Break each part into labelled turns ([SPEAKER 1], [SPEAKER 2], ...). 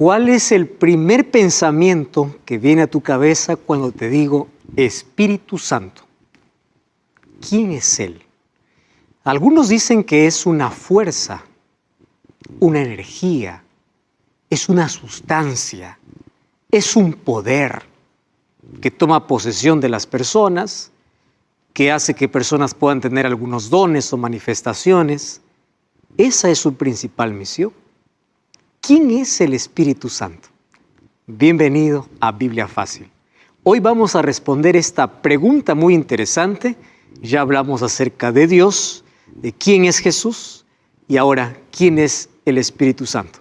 [SPEAKER 1] ¿Cuál es el primer pensamiento que viene a tu cabeza cuando te digo Espíritu Santo? ¿Quién es Él? Algunos dicen que es una fuerza, una energía, es una sustancia, es un poder que toma posesión de las personas, que hace que personas puedan tener algunos dones o manifestaciones. Esa es su principal misión. ¿Quién es el Espíritu Santo? Bienvenido a Biblia Fácil. Hoy vamos a responder esta pregunta muy interesante. Ya hablamos acerca de Dios, de quién es Jesús y ahora quién es el Espíritu Santo.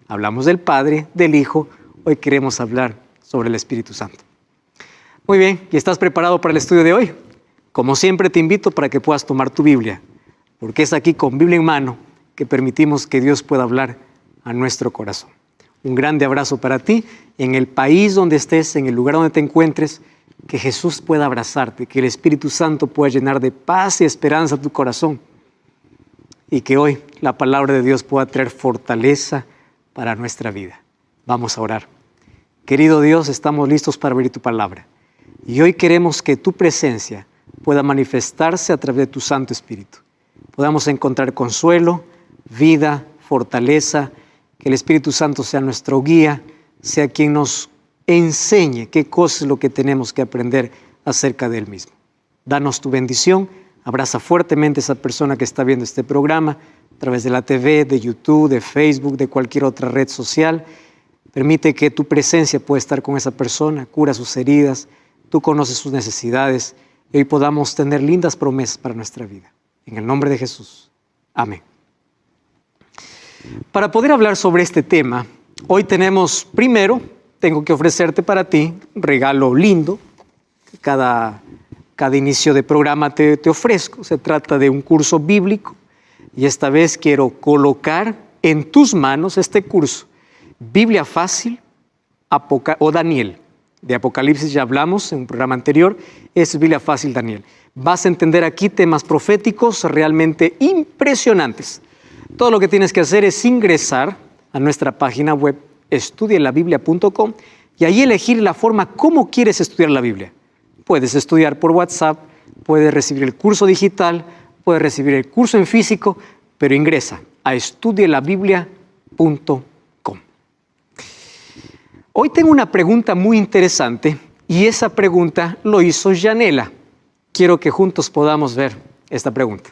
[SPEAKER 1] Hablamos del Padre, del Hijo. Hoy queremos hablar sobre el Espíritu Santo. Muy bien, ¿y estás preparado para el estudio de hoy? Como siempre te invito para que puedas tomar tu Biblia, porque es aquí con Biblia en mano que permitimos que Dios pueda hablar a nuestro corazón. Un grande abrazo para ti, en el país donde estés, en el lugar donde te encuentres, que Jesús pueda abrazarte, que el Espíritu Santo pueda llenar de paz y esperanza tu corazón y que hoy la palabra de Dios pueda traer fortaleza para nuestra vida. Vamos a orar. Querido Dios, estamos listos para abrir tu palabra y hoy queremos que tu presencia pueda manifestarse a través de tu Santo Espíritu. Podamos encontrar consuelo, vida, fortaleza, que el Espíritu Santo sea nuestro guía, sea quien nos enseñe qué cosa es lo que tenemos que aprender acerca de Él mismo. Danos tu bendición, abraza fuertemente a esa persona que está viendo este programa a través de la TV, de YouTube, de Facebook, de cualquier otra red social. Permite que tu presencia pueda estar con esa persona, cura sus heridas, tú conoces sus necesidades y hoy podamos tener lindas promesas para nuestra vida. En el nombre de Jesús. Amén. Para poder hablar sobre este tema, hoy tengo que ofrecerte para ti un regalo lindo. Cada inicio de programa te ofrezco. Se trata de un curso bíblico y esta vez quiero colocar en tus manos este curso. Biblia Fácil o Daniel. De Apocalipsis ya hablamos en un programa anterior. Es Biblia Fácil Daniel. Vas a entender aquí temas proféticos realmente impresionantes. Todo lo que tienes que hacer es ingresar a nuestra página web estudielabiblia.com y ahí elegir la forma como quieres estudiar la Biblia. Puedes estudiar por WhatsApp, puedes recibir el curso digital, puedes recibir el curso en físico, pero ingresa a estudielabiblia.com. Hoy tengo una pregunta muy interesante y esa pregunta lo hizo Yanela. Quiero que juntos podamos ver esta pregunta.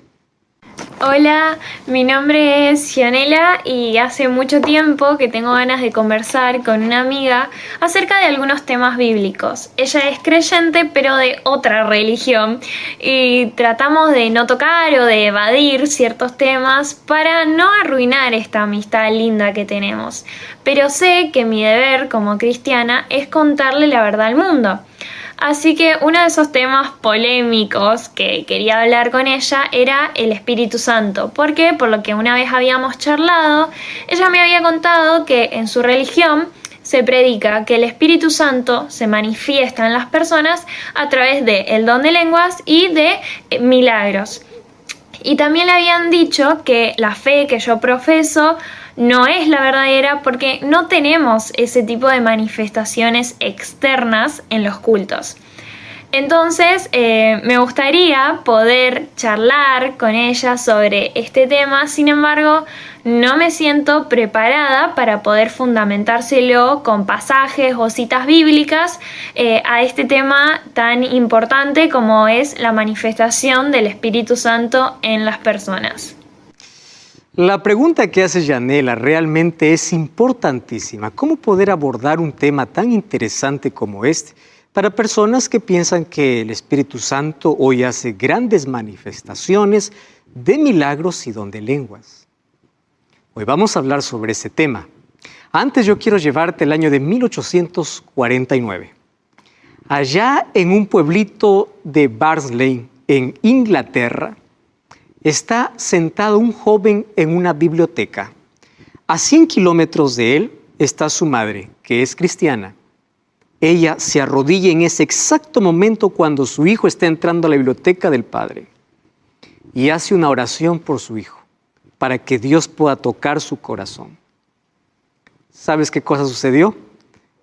[SPEAKER 2] Hola, mi nombre es Yanela y hace mucho tiempo que tengo ganas de conversar con una amiga acerca de algunos temas bíblicos. Ella es creyente pero de otra religión y tratamos de no tocar o de evadir ciertos temas para no arruinar esta amistad linda que tenemos. Pero sé que mi deber como cristiana es contarle la verdad al mundo. Así que uno de esos temas polémicos que quería hablar con ella era el Espíritu Santo. ¿Por qué? Por lo que una vez habíamos charlado, ella me había contado que en su religión se predica que el Espíritu Santo se manifiesta en las personas a través del don de lenguas y de milagros. Y también le habían dicho que la fe que yo profeso no es la verdadera porque no tenemos ese tipo de manifestaciones externas en los cultos. Entonces me gustaría poder charlar con ella sobre este tema, sin embargo no me siento preparada para poder fundamentárselo con pasajes o citas bíblicas a este tema tan importante como es la manifestación del Espíritu Santo en las personas.
[SPEAKER 1] La pregunta que hace Yanela realmente es importantísima. ¿Cómo poder abordar un tema tan interesante como este para personas que piensan que el Espíritu Santo hoy hace grandes manifestaciones de milagros y don de lenguas? Hoy vamos a hablar sobre ese tema. Antes yo quiero llevarte al año de 1849. Allá en un pueblito de Barnsley, en Inglaterra, está sentado un joven en una biblioteca. A 100 kilómetros de él está su madre, que es cristiana. Ella se arrodilla en ese exacto momento cuando su hijo está entrando a la biblioteca del padre y hace una oración por su hijo, para que Dios pueda tocar su corazón. ¿Sabes qué cosa sucedió?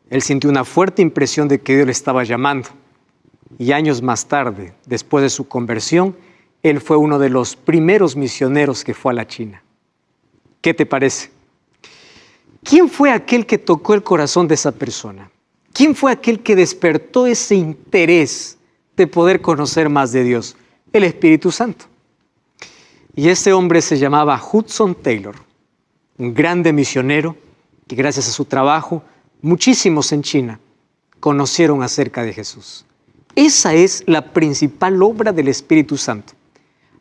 [SPEAKER 1] Él sintió una fuerte impresión de que Dios le estaba llamando. Y años más tarde, después de su conversión, él fue uno de los primeros misioneros que fue a la China. ¿Qué te parece? ¿Quién fue aquel que tocó el corazón de esa persona? ¿Quién fue aquel que despertó ese interés de poder conocer más de Dios? El Espíritu Santo. Y ese hombre se llamaba Hudson Taylor, un grande misionero que gracias a su trabajo, muchísimos en China conocieron acerca de Jesús. Esa es la principal obra del Espíritu Santo.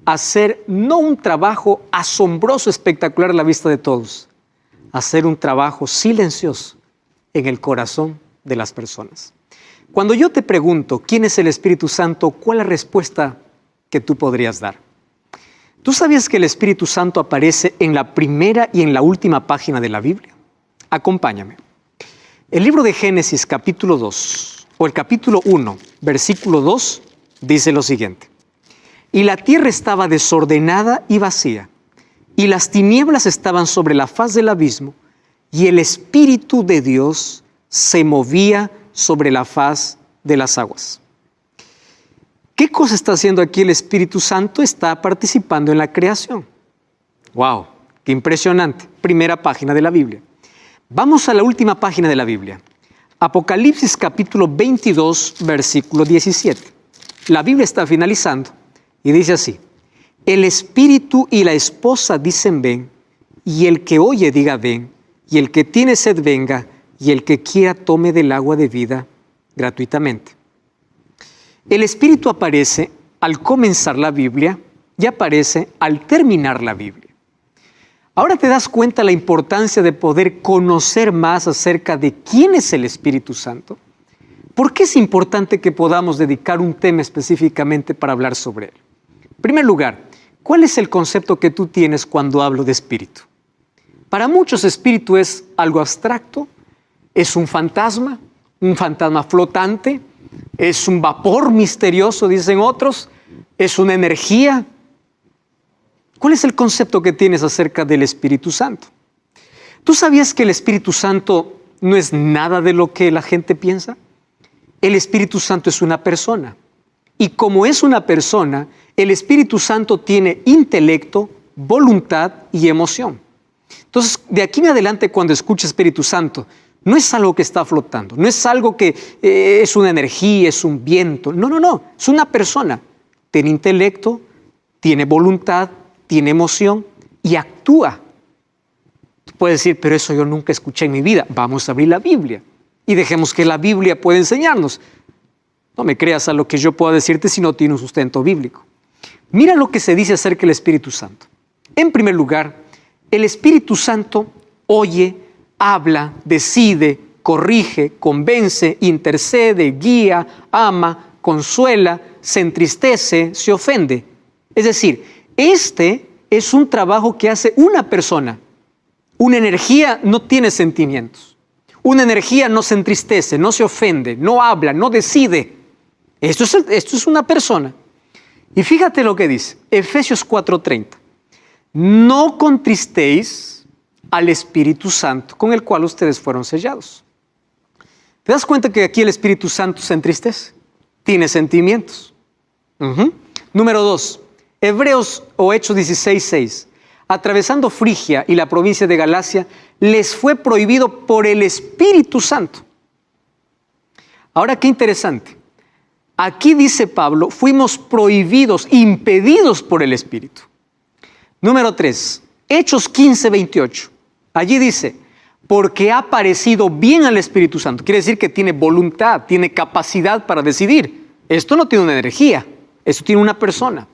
[SPEAKER 1] Hacer no un trabajo asombroso, espectacular a la vista de todos, hacer un trabajo silencioso en el corazón de las personas. Cuando yo te pregunto quién es el Espíritu Santo, ¿cuál es la respuesta que tú podrías dar? ¿Tú sabías que el Espíritu Santo aparece en la primera y en la última página de la Biblia? Acompáñame. El libro de Génesis capítulo 2, o el capítulo 1, versículo 2, dice lo siguiente. Y la tierra estaba desordenada y vacía, y las tinieblas estaban sobre la faz del abismo, y el Espíritu de Dios se movía sobre la faz de las aguas. ¿Qué cosa está haciendo aquí el Espíritu Santo? Está participando en la creación. ¡Wow! ¡Qué impresionante! Primera página de la Biblia. Vamos a la última página de la Biblia. Apocalipsis capítulo 22, versículo 17. La Biblia está finalizando y dice así. El Espíritu y la esposa dicen ven, y el que oye diga ven, y el que tiene sed venga, y el que quiera tome del agua de vida gratuitamente. El Espíritu aparece al comenzar la Biblia y aparece al terminar la Biblia. Ahora te das cuenta la importancia de poder conocer más acerca de quién es el Espíritu Santo. ¿Por qué es importante que podamos dedicar un tema específicamente para hablar sobre él? En primer lugar, ¿cuál es el concepto que tú tienes cuando hablo de espíritu? Para muchos, espíritu es algo abstracto, es un fantasma flotante, es un vapor misterioso, dicen otros, es una energía. ¿Cuál es el concepto que tienes acerca del Espíritu Santo? ¿Tú sabías que el Espíritu Santo no es nada de lo que la gente piensa? El Espíritu Santo es una persona. Y como es una persona, el Espíritu Santo tiene intelecto, voluntad y emoción. Entonces, de aquí en adelante, cuando escuches Espíritu Santo, no es algo que está flotando, no es algo que es una energía, es un viento. No, es una persona. Tiene intelecto, tiene voluntad, tiene emoción y actúa. Tú puedes decir, pero eso yo nunca escuché en mi vida. Vamos a abrir la Biblia y dejemos que la Biblia pueda enseñarnos. No me creas a lo que yo pueda decirte si no tiene un sustento bíblico. Mira lo que se dice acerca del Espíritu Santo. En primer lugar, el Espíritu Santo oye, habla, decide, corrige, convence, intercede, guía, ama, consuela, se entristece, se ofende. Es decir, este es un trabajo que hace una persona. Una energía no tiene sentimientos. Una energía no se entristece, no se ofende, no habla, no decide. Esto es una persona. Y fíjate lo que dice, Efesios 4:30. No contristéis al Espíritu Santo, con el cual ustedes fueron sellados. ¿Te das cuenta que aquí el Espíritu Santo se entristece? Tiene sentimientos. Número 2. Hebreos o Hechos 16:6. Atravesando Frigia y la provincia de Galacia, les fue prohibido por el Espíritu Santo. Ahora, qué interesante. Aquí dice Pablo, fuimos prohibidos, impedidos por el Espíritu. Número 3. Hechos 15:28. Allí dice, porque ha parecido bien al Espíritu Santo. Quiere decir que tiene voluntad, tiene capacidad para decidir. Esto no tiene una energía, esto tiene una persona.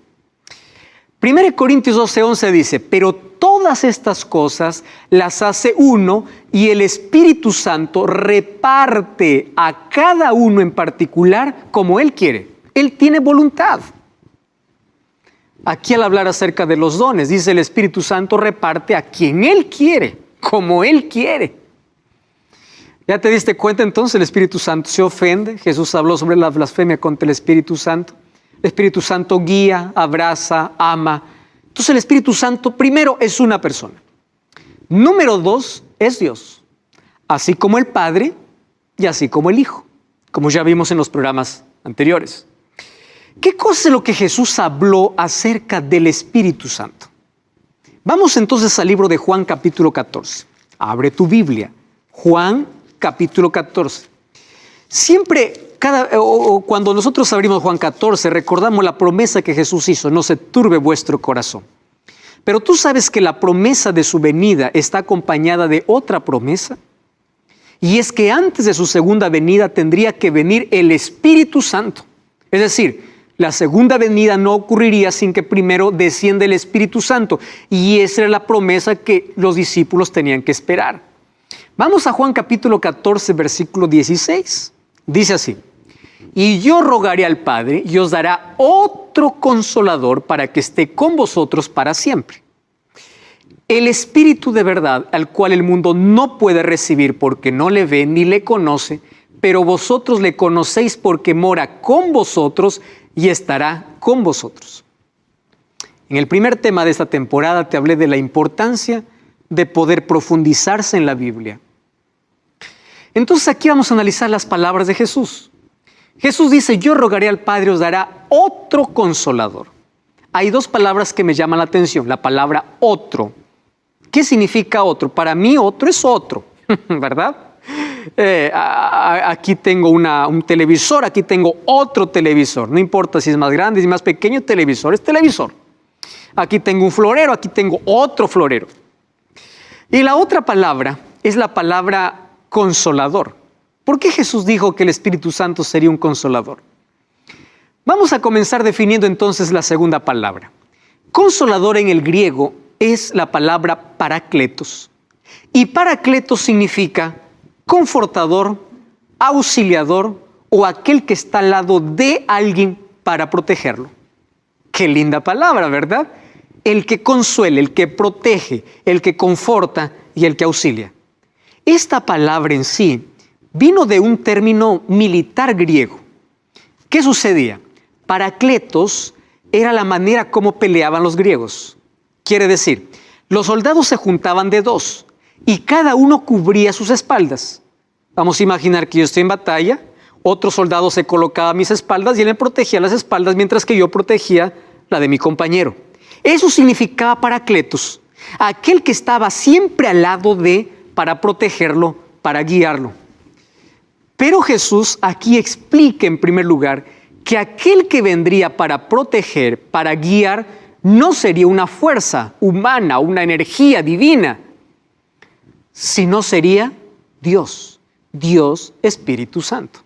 [SPEAKER 1] 1 Corintios 12:11 dice, pero todas estas cosas las hace uno y el Espíritu Santo reparte a cada uno en particular como Él quiere. Él tiene voluntad. Aquí al hablar acerca de los dones, dice el Espíritu Santo reparte a quien Él quiere, como Él quiere. ¿Ya te diste cuenta entonces? El Espíritu Santo se ofende. Jesús habló sobre la blasfemia contra el Espíritu Santo. El Espíritu Santo guía, abraza, ama. Entonces el Espíritu Santo primero es una persona. Número 2 es Dios. así como el Padre y así como el Hijo, como ya vimos en los programas anteriores. ¿Qué cosa es lo que Jesús habló acerca del Espíritu Santo? Vamos entonces al libro de Juan capítulo 14. Abre tu Biblia. Juan capítulo 14. Siempre, cuando nosotros abrimos Juan 14, recordamos la promesa que Jesús hizo: no se turbe vuestro corazón. Pero tú sabes que la promesa de su venida está acompañada de otra promesa. Y es que antes de su segunda venida tendría que venir el Espíritu Santo. Es decir, la segunda venida no ocurriría sin que primero descienda el Espíritu Santo. Y esa era la promesa que los discípulos tenían que esperar. Vamos a Juan capítulo 14, versículo 16. Dice así: y yo rogaré al Padre y os dará otro consolador para que esté con vosotros para siempre. El Espíritu de verdad, al cual el mundo no puede recibir porque no le ve ni le conoce, pero vosotros le conocéis porque mora con vosotros y estará con vosotros. En el primer tema de esta temporada te hablé de la importancia de poder profundizarse en la Biblia. Entonces aquí vamos a analizar las palabras de Jesús. Jesús dice: yo rogaré al Padre, os dará otro consolador. Hay dos palabras que me llaman la atención. La palabra otro. ¿Qué significa otro? Para mí otro es otro, ¿verdad? Aquí tengo un televisor, aquí tengo otro televisor. No importa si es más grande, si es más pequeño, televisor es televisor. Aquí tengo un florero, aquí tengo otro florero. Y la otra palabra es la palabra consolador. ¿Por qué Jesús dijo que el Espíritu Santo sería un consolador? Vamos a comenzar definiendo entonces la segunda palabra. Consolador en el griego es la palabra parakletos. Y parakletos significa confortador, auxiliador o aquel que está al lado de alguien para protegerlo. Qué linda palabra, ¿verdad? El que consuela, el que protege, el que conforta y el que auxilia. Esta palabra en sí vino de un término militar griego. ¿Qué sucedía? Parakletos era la manera como peleaban los griegos. Quiere decir, los soldados se juntaban de dos y cada uno cubría sus espaldas. Vamos a imaginar que yo estoy en batalla, otro soldado se colocaba a mis espaldas y él me protegía las espaldas mientras que yo protegía la de mi compañero. Eso significaba parakletos, aquel que estaba siempre al lado de, para protegerlo, para guiarlo. Pero Jesús aquí explica en primer lugar que aquel que vendría para proteger, para guiar, no sería una fuerza humana, una energía divina, sino sería Dios, Dios Espíritu Santo.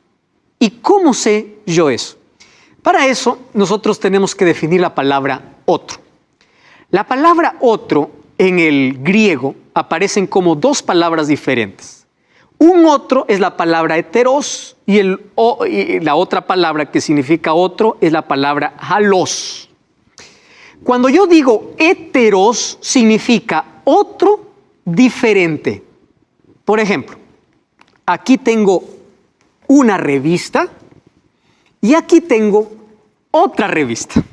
[SPEAKER 1] ¿Y cómo sé yo eso? Para eso nosotros tenemos que definir la palabra otro. La palabra otro en el griego aparecen como dos palabras diferentes. Un otro es la palabra heteros y la otra palabra que significa otro es la palabra halos. Cuando yo digo heteros significa otro diferente. Por ejemplo, aquí tengo una revista y aquí tengo otra revista.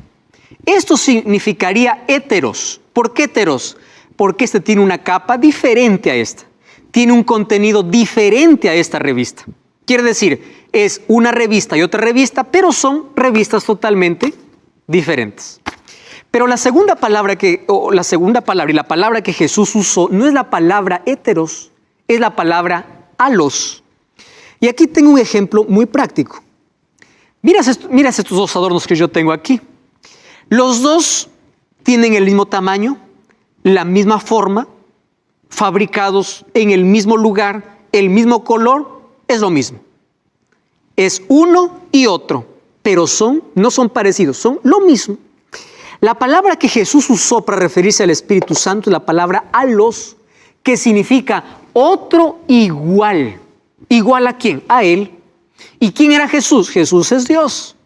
[SPEAKER 1] Esto significaría heteros. ¿Por qué heteros? Porque este tiene una capa diferente a esta. Tiene un contenido diferente a esta revista. Quiere decir, es una revista y otra revista, pero son revistas totalmente diferentes. Pero la segunda palabra y la palabra que Jesús usó no es la palabra heteros, es la palabra halos. Y aquí tengo un ejemplo muy práctico. Miras estos dos adornos que yo tengo aquí. Los dos tienen el mismo tamaño, la misma forma, fabricados en el mismo lugar, el mismo color, es lo mismo. Es uno y otro, pero no son parecidos, son lo mismo. La palabra que Jesús usó para referirse al Espíritu Santo es la palabra halos, que significa otro igual. ¿Igual a quién? A Él. ¿Y quién era Jesús? Jesús es Dios.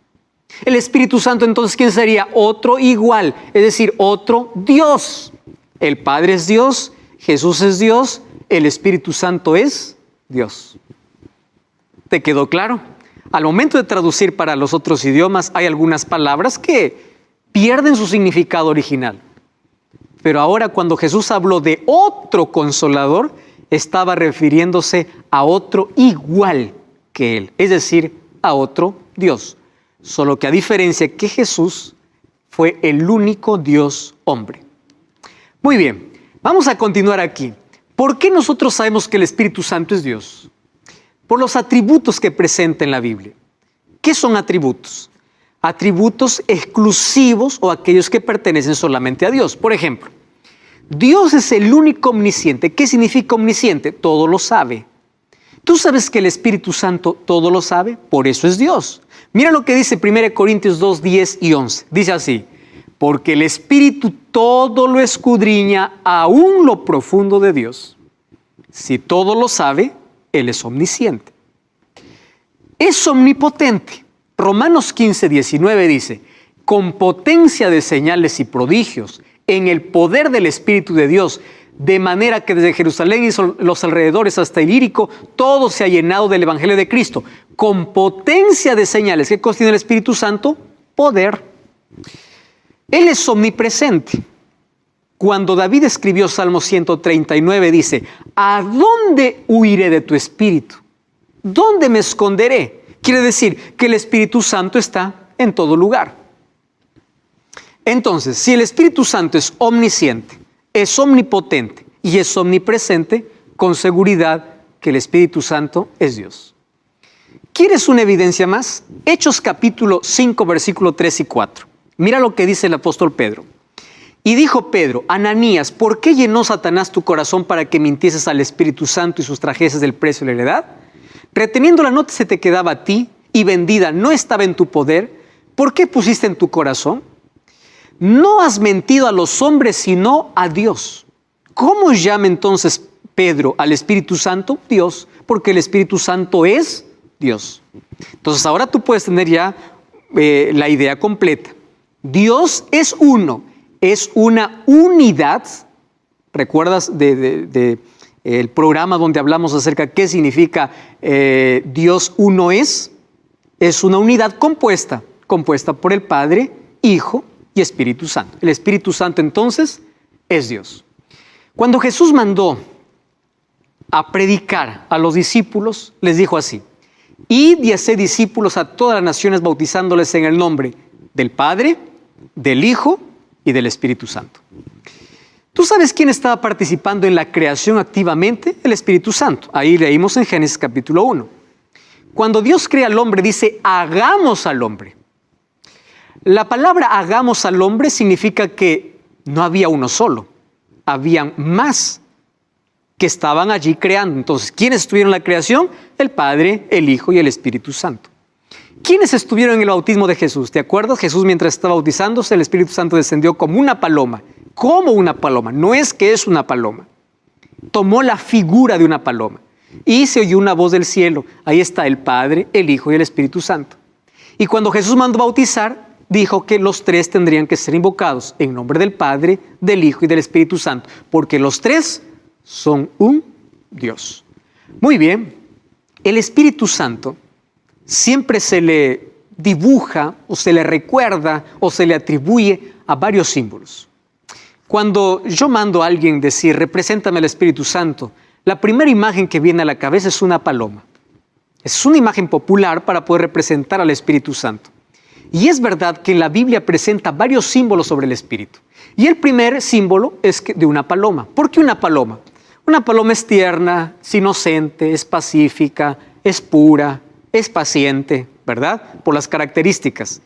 [SPEAKER 1] El Espíritu Santo, entonces, ¿quién sería? Otro igual, es decir, otro Dios. El Padre es Dios, Jesús es Dios, el Espíritu Santo es Dios. ¿Te quedó claro? Al momento de traducir para los otros idiomas, hay algunas palabras que pierden su significado original. Pero ahora, cuando Jesús habló de otro consolador, estaba refiriéndose a otro igual que Él, es decir, a otro Dios. Solo que a diferencia que Jesús fue el único Dios hombre. Muy bien, vamos a continuar aquí. ¿Por qué nosotros sabemos que el Espíritu Santo es Dios? Por los atributos que presenta en la Biblia. ¿Qué son atributos? Atributos exclusivos o aquellos que pertenecen solamente a Dios. Por ejemplo, Dios es el único omnisciente. ¿Qué significa omnisciente? Todo lo sabe. ¿Tú sabes que el Espíritu Santo todo lo sabe? Por eso es Dios. Mira lo que dice 1 Corintios 2, 10 y 11. Dice así: porque el Espíritu todo lo escudriña, aún lo profundo de Dios. Si todo lo sabe, Él es omnisciente. Es omnipotente. Romanos 15, 19 dice: con potencia de señales y prodigios, en el poder del Espíritu de Dios, de manera que desde Jerusalén y los alrededores hasta Ilírico, todo se ha llenado del Evangelio de Cristo. Con potencia de señales. ¿Qué cosa tiene el Espíritu Santo? Poder. Él es omnipresente. Cuando David escribió Salmo 139, dice: ¿a dónde huiré de tu Espíritu? ¿Dónde me esconderé? Quiere decir que el Espíritu Santo está en todo lugar. Entonces, si el Espíritu Santo es omnisciente, es omnipotente y es omnipresente, con seguridad que el Espíritu Santo es Dios. ¿Quieres una evidencia más? Hechos capítulo 5, versículo 3 y 4. Mira lo que dice el apóstol Pedro. Y dijo Pedro: Ananías, ¿por qué llenó Satanás tu corazón para que mintieses al Espíritu Santo y sustrajeses del precio de la heredad? Reteniéndola no se te quedaba a ti, y vendida no estaba en tu poder. ¿Por qué pusiste en tu corazón? No has mentido a los hombres, sino a Dios. ¿Cómo llama entonces Pedro al Espíritu Santo? Dios, porque el Espíritu Santo es Dios. Entonces ahora tú puedes tener ya la idea completa. Dios es uno, es una unidad. ¿Recuerdas el programa donde hablamos acerca de qué significa Dios uno es? Es una unidad compuesta por el Padre, Hijo y Espíritu Santo. El Espíritu Santo entonces es Dios. Cuando Jesús mandó a predicar a los discípulos, les dijo así: id y haced discípulos a todas las naciones, bautizándoles en el nombre del Padre, del Hijo y del Espíritu Santo. ¿Tú sabes quién estaba participando en la creación activamente? El Espíritu Santo. Ahí leímos en Génesis capítulo 1. Cuando Dios crea al hombre, dice: hagamos al hombre. La palabra hagamos al hombre significa que no había uno solo, habían más que estaban allí creando. Entonces, ¿quiénes estuvieron en la creación? El Padre, el Hijo y el Espíritu Santo. ¿Quiénes estuvieron en el bautismo de Jesús? ¿Te acuerdas? Jesús, mientras estaba bautizándose, el Espíritu Santo descendió como una paloma. Como una paloma, no es que es una paloma. Tomó la figura de una paloma y se oyó una voz del cielo. Ahí está el Padre, el Hijo y el Espíritu Santo. Y cuando Jesús mandó bautizar, dijo que los tres tendrían que ser invocados en nombre del Padre, del Hijo y del Espíritu Santo, porque los tres son un Dios. Muy bien, el Espíritu Santo siempre se le dibuja o se le recuerda o se le atribuye a varios símbolos. Cuando yo mando a alguien decir: represéntame al Espíritu Santo, la primera imagen que viene a la cabeza es una paloma. Es una imagen popular para poder representar al Espíritu Santo. Y es verdad que en la Biblia presenta varios símbolos sobre el Espíritu. Y el primer símbolo es de una paloma. ¿Por qué una paloma? Una paloma es tierna, es inocente, es pacífica, es pura, es paciente, ¿verdad? Por las características.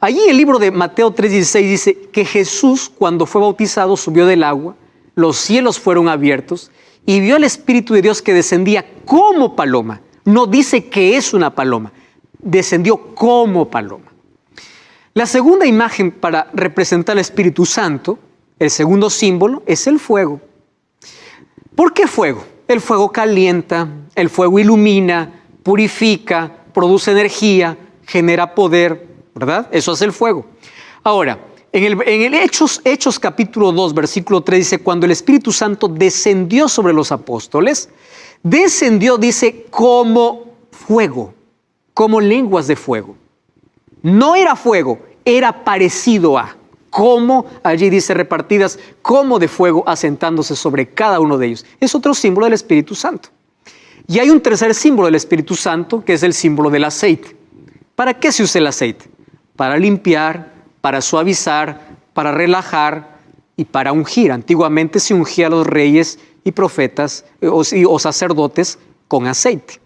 [SPEAKER 1] Allí el libro de Mateo 3:16 dice que Jesús, cuando fue bautizado, subió del agua, los cielos fueron abiertos y vio al Espíritu de Dios que descendía como paloma. No dice que es una paloma, descendió como paloma. La segunda imagen para representar al Espíritu Santo, el segundo símbolo, es el fuego. ¿Por qué fuego? El fuego calienta, el fuego ilumina, purifica, produce energía, genera poder, ¿verdad? Eso es el fuego. Ahora, en el Hechos capítulo 2, versículo 3 dice: cuando el Espíritu Santo descendió sobre los apóstoles, descendió, dice, como fuego, como lenguas de fuego. No era fuego, era parecido a, como allí dice repartidas, como de fuego asentándose sobre cada uno de ellos. Es otro símbolo del Espíritu Santo. Y hay un tercer símbolo del Espíritu Santo, que es el símbolo del aceite. ¿Para qué se usa el aceite? Para limpiar, para suavizar, para relajar y para ungir. Antiguamente se ungía a los reyes y profetas o sacerdotes con aceite.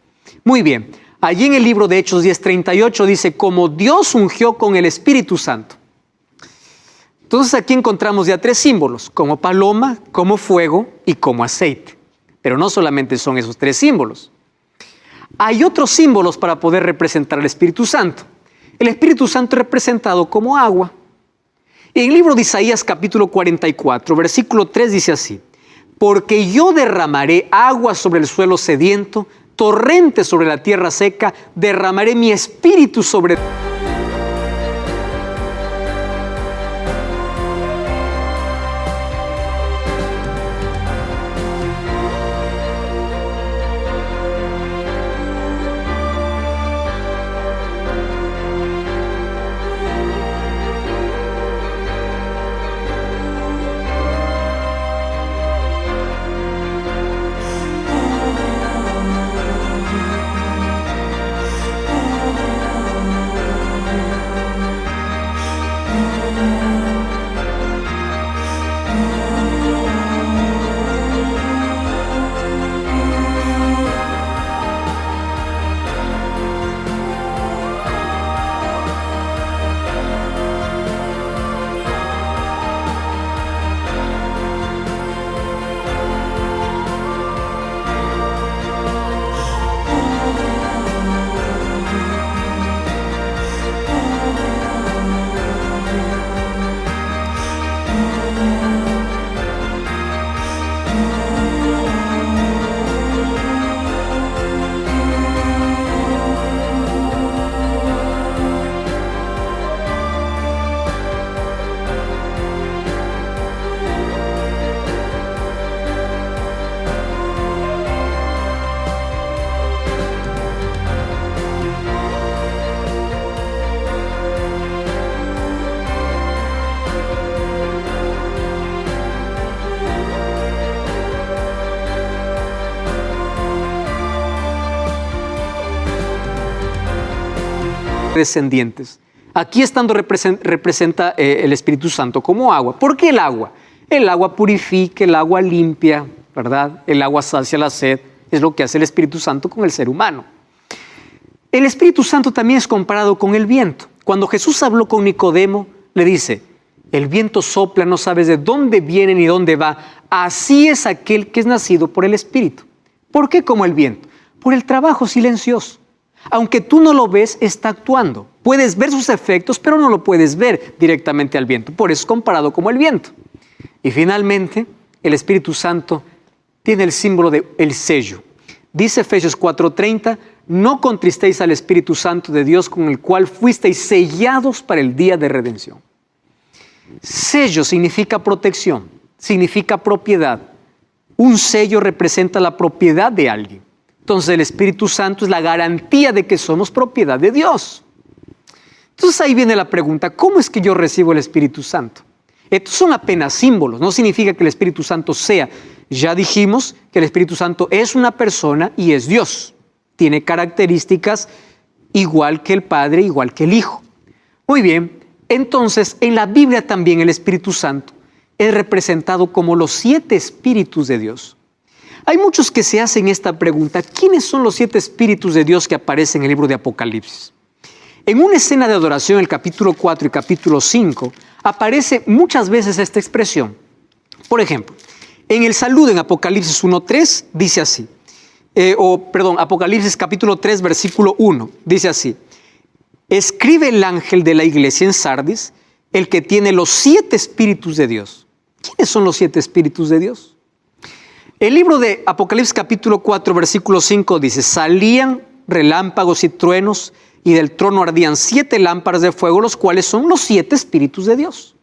[SPEAKER 1] Muy bien, allí en el libro de Hechos 10:38 dice, como Dios ungió con el Espíritu Santo. Entonces aquí encontramos ya tres símbolos, como paloma, como fuego y como aceite. Pero no solamente son esos tres símbolos. Hay otros símbolos para poder representar al Espíritu Santo. El Espíritu Santo es representado como agua. En el libro de Isaías capítulo 44, versículo 3 dice así, porque yo derramaré agua sobre el suelo sediento, torrentes sobre la tierra seca, derramaré mi espíritu sobre... descendientes. Aquí estando representa el Espíritu Santo como agua. ¿Por qué el agua? El agua purifica, el agua limpia, ¿verdad? El agua sacia la sed. Es lo que hace el Espíritu Santo con el ser humano. El Espíritu Santo también es comparado con el viento. Cuando Jesús habló con Nicodemo, le dice, el viento sopla, no sabes de dónde viene ni dónde va. Así es aquel que es nacido por el Espíritu. ¿Por qué como el viento? Por el trabajo silencioso. Aunque tú no lo ves, está actuando. Puedes ver sus efectos, pero no lo puedes ver directamente al viento. Por eso es comparado como el viento. Y finalmente, el Espíritu Santo tiene el símbolo del sello. Dice Efesios 4:30, no contristéis al Espíritu Santo de Dios con el cual fuisteis sellados para el día de redención. Sello significa protección, significa propiedad. Un sello representa la propiedad de alguien. Entonces el Espíritu Santo es la garantía de que somos propiedad de Dios. Entonces ahí viene la pregunta, ¿cómo es que yo recibo el Espíritu Santo? Estos son apenas símbolos, no significa que el Espíritu Santo sea. Ya dijimos que el Espíritu Santo es una persona y es Dios. Tiene características igual que el Padre, igual que el Hijo. Muy bien, entonces en la Biblia también el Espíritu Santo es representado como los 7 espíritus de Dios. Hay muchos que se hacen esta pregunta, ¿quiénes son los 7 espíritus de Dios que aparecen en el libro de Apocalipsis? En una escena de adoración, el capítulo 4 y capítulo 5, aparece muchas veces esta expresión. Por ejemplo, en el saludo en Apocalipsis 1:3 dice así, Apocalipsis capítulo 3, versículo 1, dice así, escribe el ángel de la iglesia en Sardis, el que tiene los 7 espíritus de Dios. ¿Quiénes son los 7 espíritus de Dios? El libro de Apocalipsis capítulo 4, versículo 5 dice, salían relámpagos y truenos y del trono ardían 7 lámparas de fuego, los cuales son los 7 espíritus de Dios.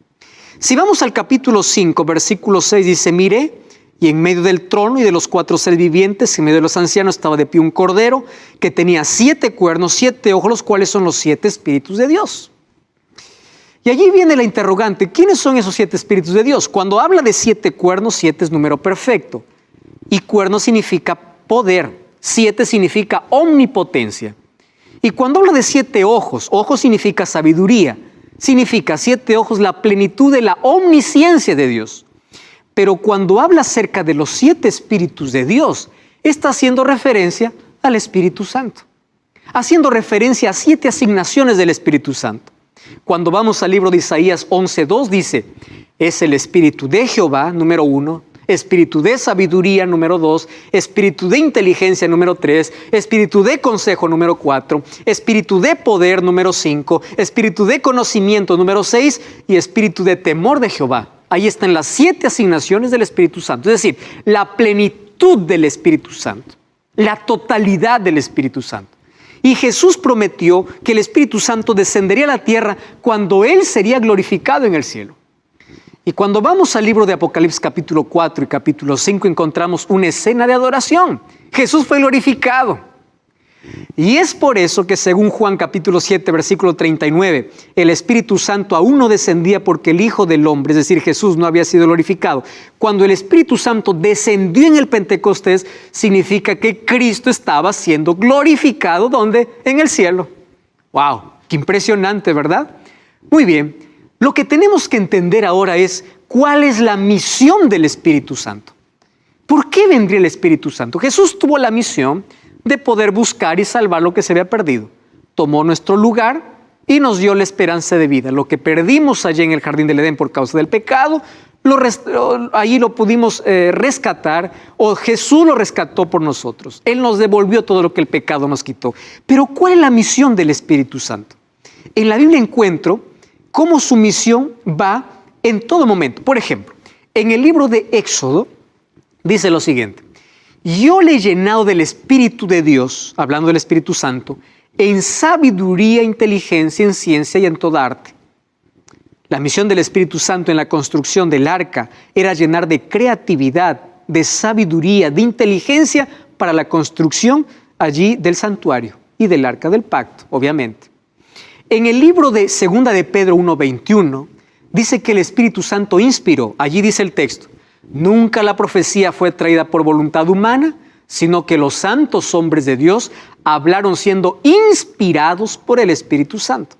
[SPEAKER 1] Si vamos al capítulo 5, versículo 6 dice, miré y en medio del trono y de los 4 seres vivientes, en medio de los ancianos estaba de pie un cordero que tenía 7 cuernos, 7 ojos, los cuales son los 7 espíritus de Dios. Y allí viene la interrogante, ¿quiénes son esos 7 espíritus de Dios? Cuando habla de 7 cuernos, 7 es número perfecto. Y cuerno significa poder, 7 significa omnipotencia. Y cuando habla de 7 ojos, ojo significa sabiduría, significa 7 ojos la plenitud de la omnisciencia de Dios. Pero cuando habla acerca de los 7 espíritus de Dios, está haciendo referencia al Espíritu Santo, haciendo referencia a 7 asignaciones del Espíritu Santo. Cuando vamos al libro de Isaías 11:2 dice, es el Espíritu de Jehová, número 1, Espíritu de sabiduría, número 2, Espíritu de inteligencia, número 3, Espíritu de consejo, número 4, Espíritu de poder, número 5, Espíritu de conocimiento, número 6 y Espíritu de temor de Jehová. Ahí están las 7 asignaciones del Espíritu Santo, es decir, la plenitud del Espíritu Santo, la totalidad del Espíritu Santo. Y Jesús prometió que el Espíritu Santo descendería a la tierra cuando Él sería glorificado en el cielo. Y cuando vamos al libro de Apocalipsis capítulo 4 y capítulo 5 encontramos una escena de adoración. Jesús fue glorificado. Y es por eso que según Juan capítulo 7 versículo 39, el Espíritu Santo aún no descendía porque el Hijo del Hombre, es decir, Jesús, no había sido glorificado. Cuando el Espíritu Santo descendió en el Pentecostés, significa que Cristo estaba siendo glorificado, ¿dónde? En el cielo. ¡Wow! ¡Qué impresionante!, ¿verdad? Muy bien, lo que tenemos que entender ahora es cuál es la misión del Espíritu Santo. ¿Por qué vendría el Espíritu Santo? Jesús tuvo la misión de poder buscar y salvar lo que se había perdido. Tomó nuestro lugar y nos dio la esperanza de vida. Lo que perdimos allí en el jardín del Edén por causa del pecado, allí lo pudimos rescatar, o Jesús lo rescató por nosotros. Él nos devolvió todo lo que el pecado nos quitó. Pero ¿cuál es la misión del Espíritu Santo? En la Biblia encuentro cómo su misión va en todo momento. Por ejemplo, en el libro de Éxodo dice lo siguiente: yo le he llenado del Espíritu de Dios, hablando del Espíritu Santo, en sabiduría, inteligencia, en ciencia y en toda arte. La misión del Espíritu Santo en la construcción del arca era llenar de creatividad, de sabiduría, de inteligencia para la construcción allí del santuario y del arca del pacto, obviamente. En el libro de 2 de Pedro 1:21 dice que el Espíritu Santo inspiró, allí dice el texto, nunca la profecía fue traída por voluntad humana, sino que los santos hombres de Dios hablaron siendo inspirados por el Espíritu Santo.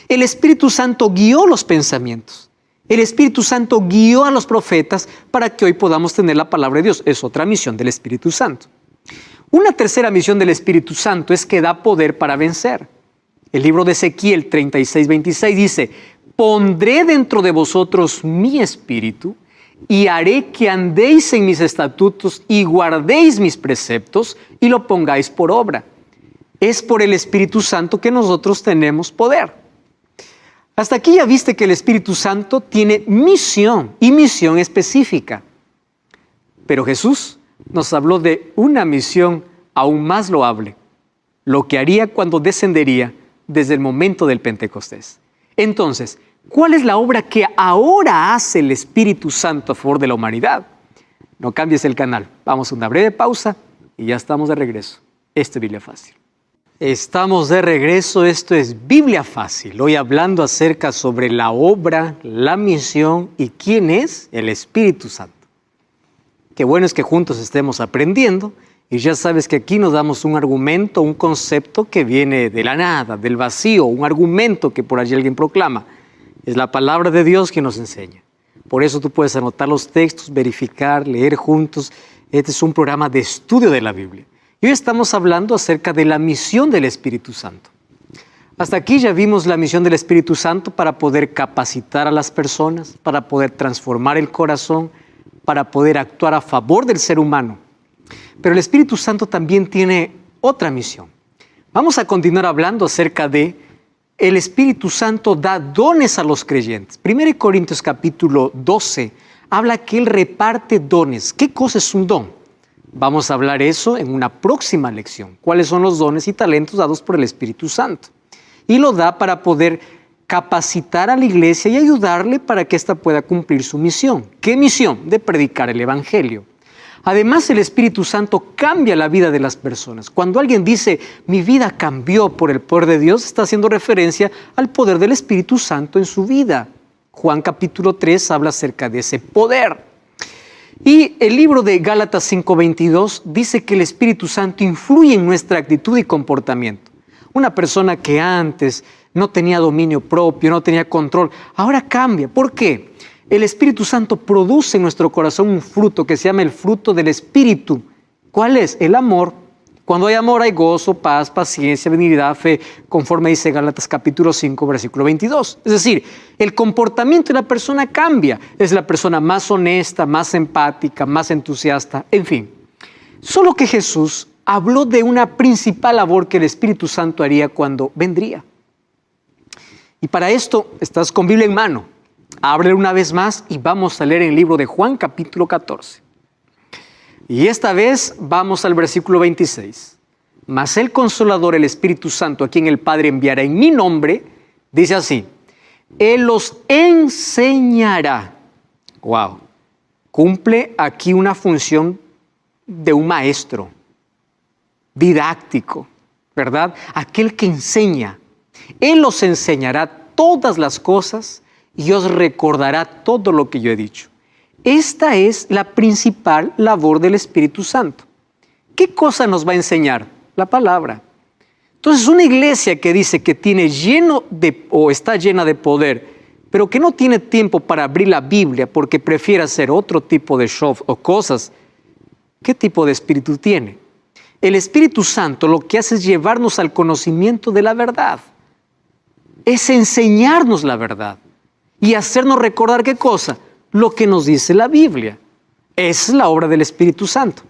[SPEAKER 1] El Espíritu Santo guió los pensamientos. El Espíritu Santo guió a los profetas para que hoy podamos tener la palabra de Dios. Es otra misión del Espíritu Santo. Una tercera misión del Espíritu Santo es que da poder para vencer. El libro de Ezequiel 36:26 dice, pondré dentro de vosotros mi espíritu y haré que andéis en mis estatutos y guardéis mis preceptos y lo pongáis por obra. Es por el Espíritu Santo que nosotros tenemos poder. Hasta aquí ya viste que el Espíritu Santo tiene misión y misión específica. Pero Jesús nos habló de una misión aún más loable, lo que haría cuando descendería desde el momento del Pentecostés. Entonces, ¿cuál es la obra que ahora hace el Espíritu Santo a favor de la humanidad? No cambies el canal. Vamos a una breve pausa y ya estamos de regreso. Esto es Biblia Fácil. Estamos de regreso. Esto es Biblia Fácil. Hoy hablando acerca sobre la obra, la misión y quién es el Espíritu Santo. Qué bueno es que juntos estemos aprendiendo. Y ya sabes que aquí nos damos un argumento, un concepto que viene de la nada, del vacío, un argumento que por allí alguien proclama. Es la palabra de Dios que nos enseña. Por eso tú puedes anotar los textos, verificar, leer juntos. Este es un programa de estudio de la Biblia. Y hoy estamos hablando acerca de la misión del Espíritu Santo. Hasta aquí ya vimos la misión del Espíritu Santo para poder capacitar a las personas, para poder transformar el corazón, para poder actuar a favor del ser humano. Pero el Espíritu Santo también tiene otra misión. Vamos a continuar hablando acerca de el Espíritu Santo da dones a los creyentes. 1 Corintios capítulo 12 habla que Él reparte dones. ¿Qué cosa es un don? Vamos a hablar eso en una próxima lección. ¿Cuáles son los dones y talentos dados por el Espíritu Santo? Y lo da para poder capacitar a la iglesia y ayudarle para que ésta pueda cumplir su misión. ¿Qué misión? De predicar el Evangelio. Además, el Espíritu Santo cambia la vida de las personas. Cuando alguien dice, mi vida cambió por el poder de Dios, está haciendo referencia al poder del Espíritu Santo en su vida. Juan capítulo 3 habla acerca de ese poder. Y el libro de Gálatas 5:22 dice que el Espíritu Santo influye en nuestra actitud y comportamiento. Una persona que antes no tenía dominio propio, no tenía control, ahora cambia. ¿Por qué? El Espíritu Santo produce en nuestro corazón un fruto que se llama el fruto del Espíritu. ¿Cuál es? El amor. Cuando hay amor hay gozo, paz, paciencia, benignidad, fe, conforme dice Gálatas capítulo 5, versículo 22. Es decir, el comportamiento de la persona cambia. Es la persona más honesta, más empática, más entusiasta, en fin. Solo que Jesús habló de una principal labor que el Espíritu Santo haría cuando vendría. Y para esto, estás con Biblia en mano. Ábrele una vez más y vamos a leer el libro de Juan capítulo 14. Y esta vez vamos al versículo 26. Mas el Consolador, el Espíritu Santo, a quien el Padre enviará en mi nombre, dice así, Él los enseñará. Wow. Cumple aquí una función de un maestro, didáctico, ¿verdad? Aquel que enseña. Él os enseñará todas las cosas y os recordará todo lo que yo he dicho. Esta es la principal labor del Espíritu Santo. ¿Qué cosa nos va a enseñar? La palabra. Entonces, una iglesia que dice que tiene está llena de poder, pero que no tiene tiempo para abrir la Biblia porque prefiere hacer otro tipo de show o cosas, ¿qué tipo de espíritu tiene? El Espíritu Santo lo que hace es llevarnos al conocimiento de la verdad. Es enseñarnos la verdad y hacernos recordar ¿qué cosa? Lo que nos dice la Biblia. Es la obra del Espíritu Santo.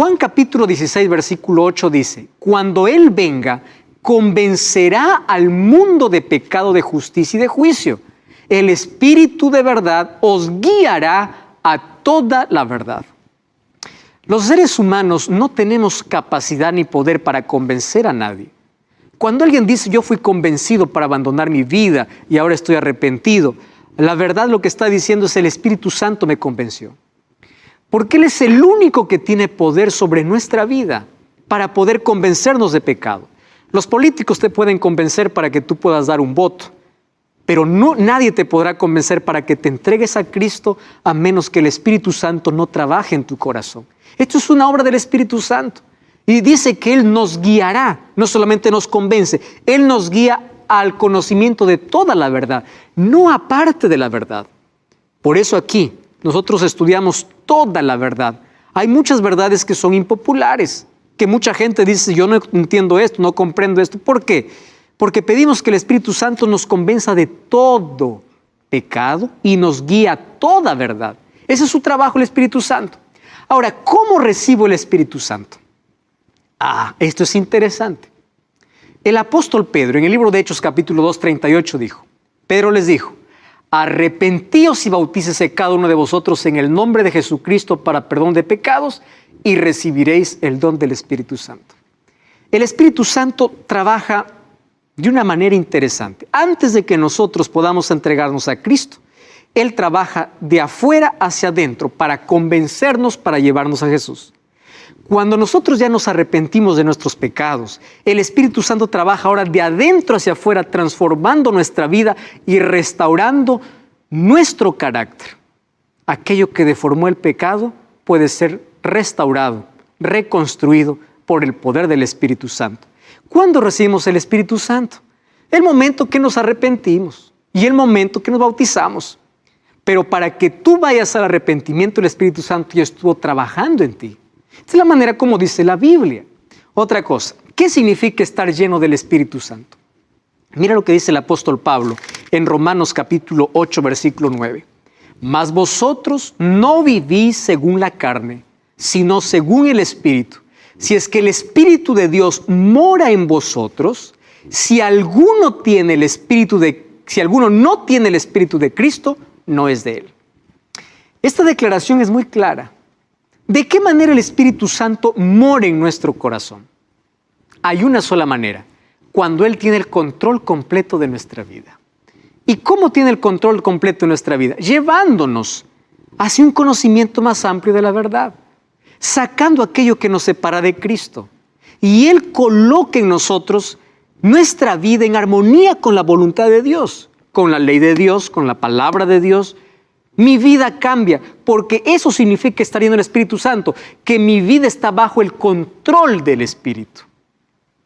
[SPEAKER 1] Juan capítulo 16, versículo 8 dice, cuando Él venga, convencerá al mundo de pecado, de justicia y de juicio. El Espíritu de verdad os guiará a toda la verdad. Los seres humanos no tenemos capacidad ni poder para convencer a nadie. Cuando alguien dice, yo fui convencido para abandonar mi vida y ahora estoy arrepentido, la verdad lo que está diciendo es el Espíritu Santo me convenció. Porque Él es el único que tiene poder sobre nuestra vida para poder convencernos de pecado. Los políticos te pueden convencer para que tú puedas dar un voto, pero nadie te podrá convencer para que te entregues a Cristo a menos que el Espíritu Santo no trabaje en tu corazón. Esto es una obra del Espíritu Santo. Y dice que Él nos guiará, no solamente nos convence, Él nos guía al conocimiento de toda la verdad, no aparte de la verdad. Por eso aquí nosotros estudiamos toda la verdad. Hay muchas verdades que son impopulares, que mucha gente dice, yo no entiendo esto, no comprendo esto. ¿Por qué? Porque pedimos que el Espíritu Santo nos convenza de todo pecado y nos guía a toda verdad. Ese es su trabajo, el Espíritu Santo. Ahora, ¿cómo recibo el Espíritu Santo? Esto es interesante. El apóstol Pedro, en el libro de Hechos capítulo 2, 38, dijo, Pedro les dijo, arrepentíos y bautícese cada uno de vosotros en el nombre de Jesucristo para perdón de pecados y recibiréis el don del Espíritu Santo. El Espíritu Santo trabaja de una manera interesante. Antes de que nosotros podamos entregarnos a Cristo, Él trabaja de afuera hacia adentro para convencernos, para llevarnos a Jesús. Cuando nosotros ya nos arrepentimos de nuestros pecados, el Espíritu Santo trabaja ahora de adentro hacia afuera, transformando nuestra vida y restaurando nuestro carácter. Aquello que deformó el pecado puede ser restaurado, reconstruido por el poder del Espíritu Santo. ¿Cuándo recibimos el Espíritu Santo? El momento que nos arrepentimos y el momento que nos bautizamos. Pero para que tú vayas al arrepentimiento, el Espíritu Santo ya estuvo trabajando en ti. Esta es la manera como dice la Biblia. Otra cosa, ¿qué significa estar lleno del Espíritu Santo? Mira lo que dice el apóstol Pablo en Romanos capítulo 8, versículo 9. Mas vosotros no vivís según la carne, sino según el Espíritu. Si es que el Espíritu de Dios mora en vosotros, si alguno no tiene el Espíritu de Cristo, no es de Él. Esta declaración es muy clara. ¿De qué manera el Espíritu Santo mora en nuestro corazón? Hay una sola manera, cuando Él tiene el control completo de nuestra vida. ¿Y cómo tiene el control completo de nuestra vida? Llevándonos hacia un conocimiento más amplio de la verdad, sacando aquello que nos separa de Cristo. Y Él coloca en nosotros nuestra vida en armonía con la voluntad de Dios, con la ley de Dios, con la palabra de Dios. Mi vida cambia, porque eso significa estar lleno del Espíritu Santo, que mi vida está bajo el control del Espíritu.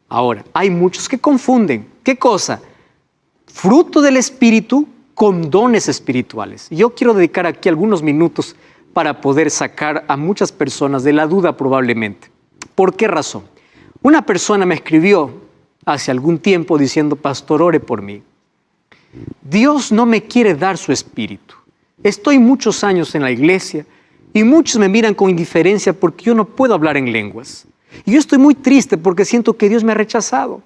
[SPEAKER 1] Ahora, hay muchos que confunden. ¿Qué cosa? Fruto del Espíritu con dones espirituales. Yo quiero dedicar aquí algunos minutos para poder sacar a muchas personas de la duda probablemente. ¿Por qué razón? Una persona me escribió hace algún tiempo diciendo: pastor, ore por mí. Dios no me quiere dar su Espíritu. Estoy muchos años en la iglesia y muchos me miran con indiferencia porque yo no puedo hablar en lenguas. Y yo estoy muy triste porque siento que Dios me ha rechazado.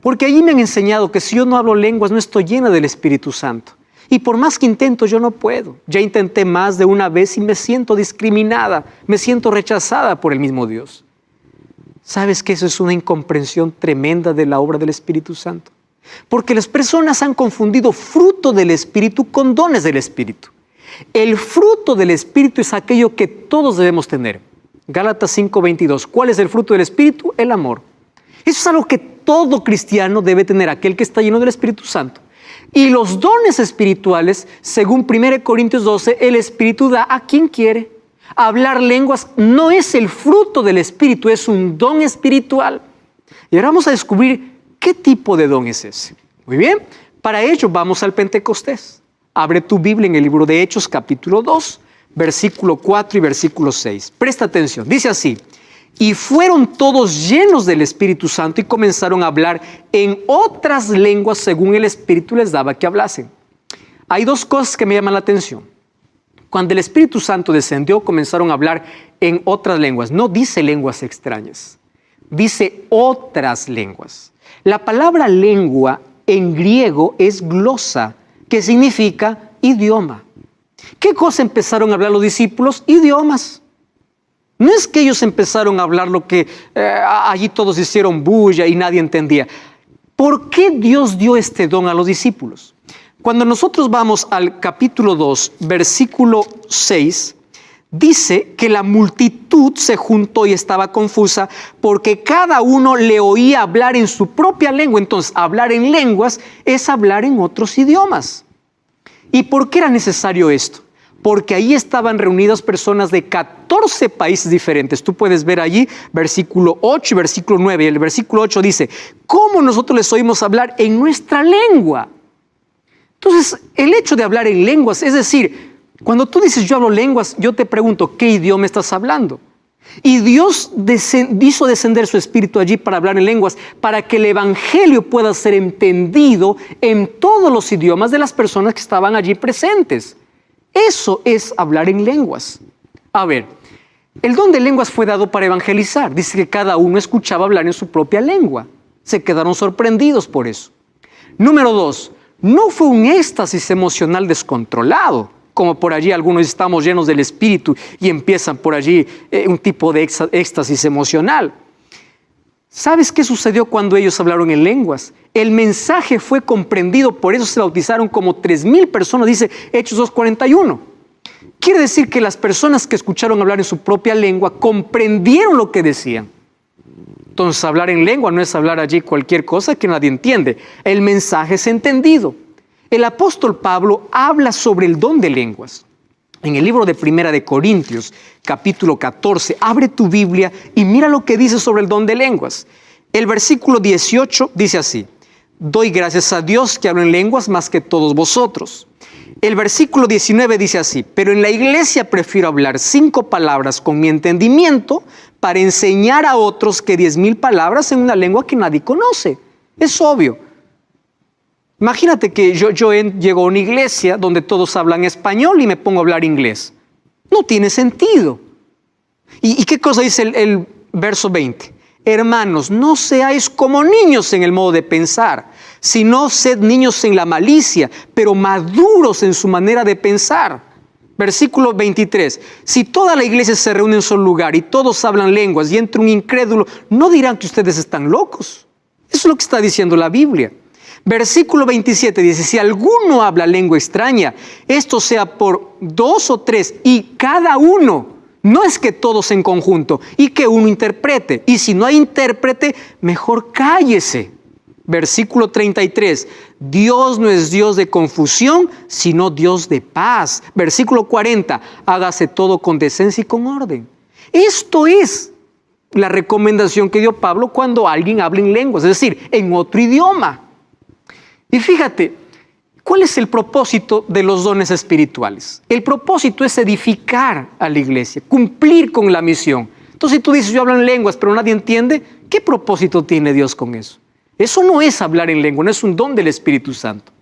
[SPEAKER 1] Porque allí me han enseñado que si yo no hablo lenguas no estoy llena del Espíritu Santo. Y por más que intento, yo no puedo. Ya intenté más de una vez y me siento discriminada, me siento rechazada por el mismo Dios. ¿Sabes que eso es una incomprensión tremenda de la obra del Espíritu Santo? Porque las personas han confundido fruto del Espíritu con dones del Espíritu. El fruto del Espíritu es aquello que todos debemos tener. Gálatas 5:22. ¿Cuál es el fruto del Espíritu? El amor. Eso es algo que todo cristiano debe tener, aquel que está lleno del Espíritu Santo. Y los dones espirituales, según 1 Corintios 12, el Espíritu da a quien quiere. Hablar lenguas no es el fruto del Espíritu, es un don espiritual. Y ahora vamos a descubrir qué tipo de don es ese. Muy bien, para ello vamos al Pentecostés. Abre tu Biblia en el libro de Hechos, capítulo 2, versículo 4 y versículo 6. Presta atención, dice así: y fueron todos llenos del Espíritu Santo y comenzaron a hablar en otras lenguas según el Espíritu les daba que hablasen. Hay dos cosas que me llaman la atención. Cuando el Espíritu Santo descendió, comenzaron a hablar en otras lenguas. No dice lenguas extrañas, dice otras lenguas. La palabra lengua en griego es glosa, que significa idioma. ¿Qué cosa empezaron a hablar los discípulos? Idiomas. No es que ellos empezaron a hablar lo que allí todos hicieron bulla y nadie entendía. ¿Por qué Dios dio este don a los discípulos? Cuando nosotros vamos al capítulo 2, versículo 6, dice que la multitud se juntó y estaba confusa porque cada uno le oía hablar en su propia lengua. Entonces, hablar en lenguas es hablar en otros idiomas. ¿Y por qué era necesario esto? Porque ahí estaban reunidas personas de 14 países diferentes. Tú puedes ver allí versículo 8 y versículo 9. El versículo 8 dice: ¿cómo nosotros les oímos hablar en nuestra lengua? Entonces, el hecho de hablar en lenguas, es decir, cuando tú dices yo hablo lenguas, yo te pregunto, ¿qué idioma estás hablando? Y Dios hizo descender su Espíritu allí para hablar en lenguas, para que el Evangelio pueda ser entendido en todos los idiomas de las personas que estaban allí presentes. Eso es hablar en lenguas. A ver, el don de lenguas fue dado para evangelizar. Dice que cada uno escuchaba hablar en su propia lengua. Se quedaron sorprendidos por eso. Número 2, no fue un éxtasis emocional descontrolado, como por allí algunos estamos llenos del Espíritu y empiezan por allí un tipo de éxtasis emocional. ¿Sabes qué sucedió cuando ellos hablaron en lenguas? El mensaje fue comprendido, por eso se bautizaron como 3,000 personas, dice Hechos 2:41. Quiere decir que las personas que escucharon hablar en su propia lengua comprendieron lo que decían. Entonces, hablar en lengua no es hablar allí cualquier cosa que nadie entiende. El mensaje es entendido. El apóstol Pablo habla sobre el don de lenguas. En el libro de Primera de Corintios, capítulo 14, abre tu Biblia y mira lo que dice sobre el don de lenguas. El versículo 18 dice así: doy gracias a Dios que hablo en lenguas más que todos vosotros. El versículo 19 dice así: pero en la iglesia prefiero hablar 5 palabras con mi entendimiento para enseñar a otros que 10,000 palabras en una lengua que nadie conoce. Es obvio. Imagínate que yo llego a una iglesia donde todos hablan español y me pongo a hablar inglés. No tiene sentido. ¿Y qué cosa dice el verso 20? Hermanos, no seáis como niños en el modo de pensar, sino sed niños en la malicia, pero maduros en su manera de pensar. Versículo 23. Si toda la iglesia se reúne en un solo lugar y todos hablan lenguas y entra un incrédulo, ¿no dirán que ustedes están locos? Eso es lo que está diciendo la Biblia. Versículo 27 dice: si alguno habla lengua extraña, esto sea por 2 o 3 y cada uno, no es que todos en conjunto, y que uno interprete. Y si no hay intérprete, mejor cállese. Versículo 33, Dios no es Dios de confusión, sino Dios de paz. Versículo 40, hágase todo con decencia y con orden. Esto es la recomendación que dio Pablo cuando alguien habla en lenguas, es decir, en otro idioma. Y fíjate, ¿cuál es el propósito de los dones espirituales? El propósito es edificar a la iglesia, cumplir con la misión. Entonces, si tú dices, yo hablo en lenguas, pero nadie entiende, ¿qué propósito tiene Dios con eso? Eso no es hablar en lengua, no es un don del Espíritu Santo.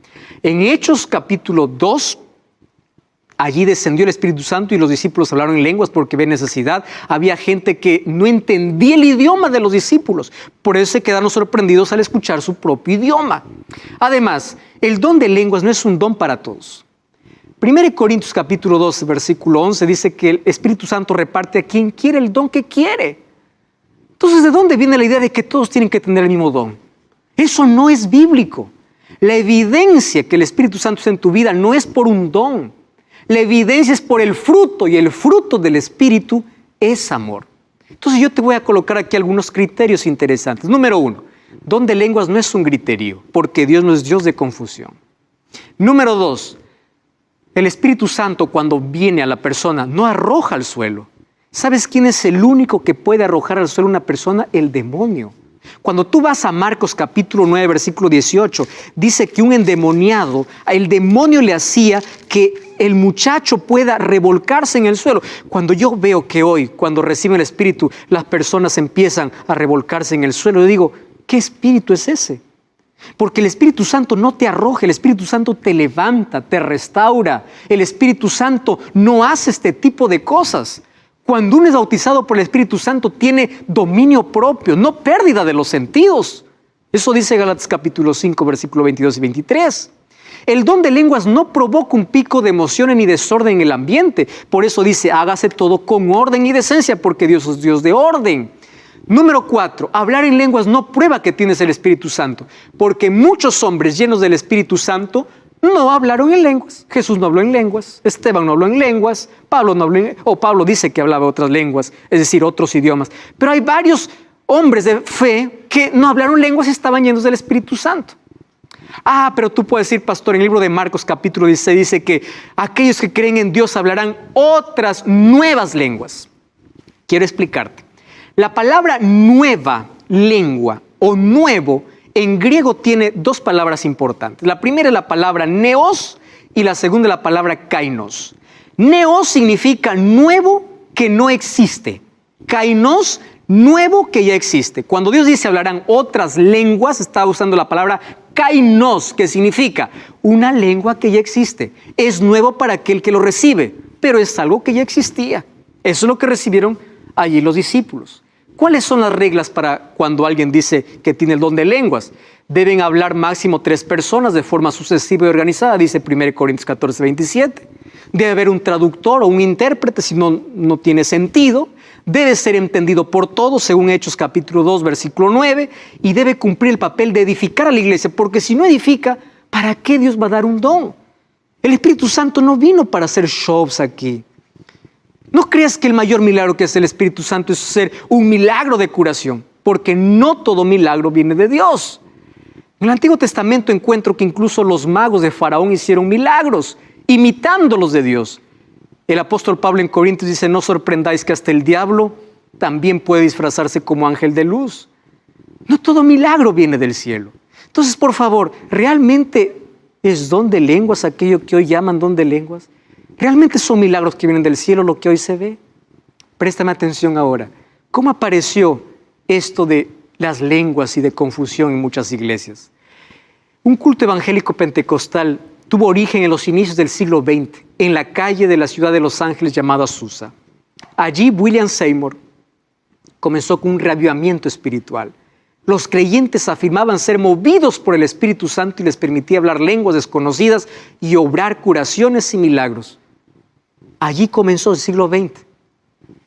[SPEAKER 1] En Hechos capítulo 2, allí descendió el Espíritu Santo y los discípulos hablaron en lenguas porque ven necesidad. Había gente que no entendía el idioma de los discípulos, por eso se quedaron sorprendidos al escuchar su propio idioma. Además, el don de lenguas no es un don para todos. 1 Corintios capítulo 12, versículo 11 dice que el Espíritu Santo reparte a quien quiere el don que quiere. Entonces, ¿de dónde viene la idea de que todos tienen que tener el mismo don? Eso no es bíblico. La evidencia que el Espíritu Santo está en tu vida no es por un don. La evidencia es por el fruto, y el fruto del Espíritu es amor. Entonces yo te voy a colocar aquí algunos criterios interesantes. Número 1, don de lenguas no es un griterío, porque Dios no es Dios de confusión. Número 2, el Espíritu Santo cuando viene a la persona no arroja al suelo. ¿Sabes quién es el único que puede arrojar al suelo a una persona? El demonio. Cuando tú vas a Marcos capítulo 9, versículo 18, dice que un endemoniado, el demonio le hacía que el muchacho pueda revolcarse en el suelo. Cuando yo veo que hoy, cuando reciben el Espíritu, las personas empiezan a revolcarse en el suelo, yo digo, ¿qué espíritu es ese? Porque el Espíritu Santo no te arroja, el Espíritu Santo te levanta, te restaura. El Espíritu Santo no hace este tipo de cosas. Cuando uno es bautizado por el Espíritu Santo, tiene dominio propio, no pérdida de los sentidos. Eso dice Gálatas capítulo 5, versículo 22 y 23. El don de lenguas no provoca un pico de emociones ni desorden en el ambiente. Por eso dice, hágase todo con orden y decencia, porque Dios es Dios de orden. Número 4, hablar en lenguas no prueba que tienes el Espíritu Santo, porque muchos hombres llenos del Espíritu Santo no hablaron en lenguas. Jesús no habló en lenguas, Esteban no habló en lenguas, Pablo no habló en lenguas, o Pablo dice que hablaba otras lenguas, es decir, otros idiomas. Pero hay varios hombres de fe que no hablaron lenguas y estaban llenos del Espíritu Santo. Pero tú puedes decir, pastor, en el libro de Marcos capítulo 16 dice que aquellos que creen en Dios hablarán otras nuevas lenguas. Quiero explicarte. La palabra nueva lengua o nuevo en griego tiene 2 palabras importantes. La primera es la palabra neos y la segunda es la palabra kainos. Neos significa nuevo que no existe. Kainos, nuevo que ya existe. Cuando Dios dice hablarán otras lenguas, está usando la palabra kainos, que significa una lengua que ya existe. Es nuevo para aquel que lo recibe, pero es algo que ya existía. Eso es lo que recibieron allí los discípulos. ¿Cuáles son las reglas para cuando alguien dice que tiene el don de lenguas? Deben hablar máximo 3 personas de forma sucesiva y organizada, dice 1 Corintios 14, 27. Debe haber un traductor o un intérprete, si no, no tiene sentido. debe ser entendido por todos, según Hechos capítulo 2, versículo 9, y debe cumplir el papel de edificar a la iglesia, porque si no edifica, ¿para qué Dios va a dar un don? El Espíritu Santo no vino para hacer shows aquí. No creas que el mayor milagro que hace el Espíritu Santo es ser un milagro de curación, porque no todo milagro viene de Dios. En el Antiguo Testamento encuentro que incluso los magos de Faraón hicieron milagros, imitando los de Dios. El apóstol Pablo en Corintios dice, no sorprendáis que hasta el diablo también puede disfrazarse como ángel de luz. No todo milagro viene del cielo. Entonces, por favor, ¿realmente es don de lenguas aquello que hoy llaman don de lenguas? ¿Realmente son milagros que vienen del cielo lo que hoy se ve? Préstame atención ahora. ¿Cómo apareció esto de las lenguas y de confusión en muchas iglesias? Un culto evangélico pentecostal tuvo origen en los inicios del siglo XX, en la calle de la ciudad de Los Ángeles llamada Azusa. Allí William Seymour comenzó con un reavivamiento espiritual. Los creyentes afirmaban ser movidos por el Espíritu Santo y les permitía hablar lenguas desconocidas y obrar curaciones y milagros. Allí comenzó el siglo XX.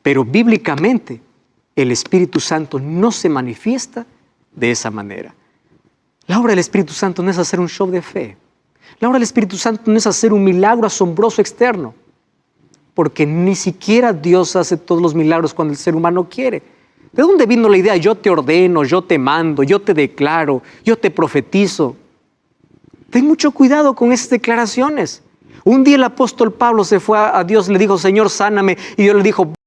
[SPEAKER 1] Pero bíblicamente el Espíritu Santo no se manifiesta de esa manera. La obra del Espíritu Santo no es hacer un show de fe. La obra del Espíritu Santo no es hacer un milagro asombroso externo, porque ni siquiera Dios hace todos los milagros cuando el ser humano quiere. ¿De dónde vino la idea? Yo te ordeno, yo te mando, yo te declaro, yo te profetizo. Ten mucho cuidado con esas declaraciones. Un día el apóstol Pablo se fue a Dios y le dijo, Señor, sáname. Y Dios le dijo,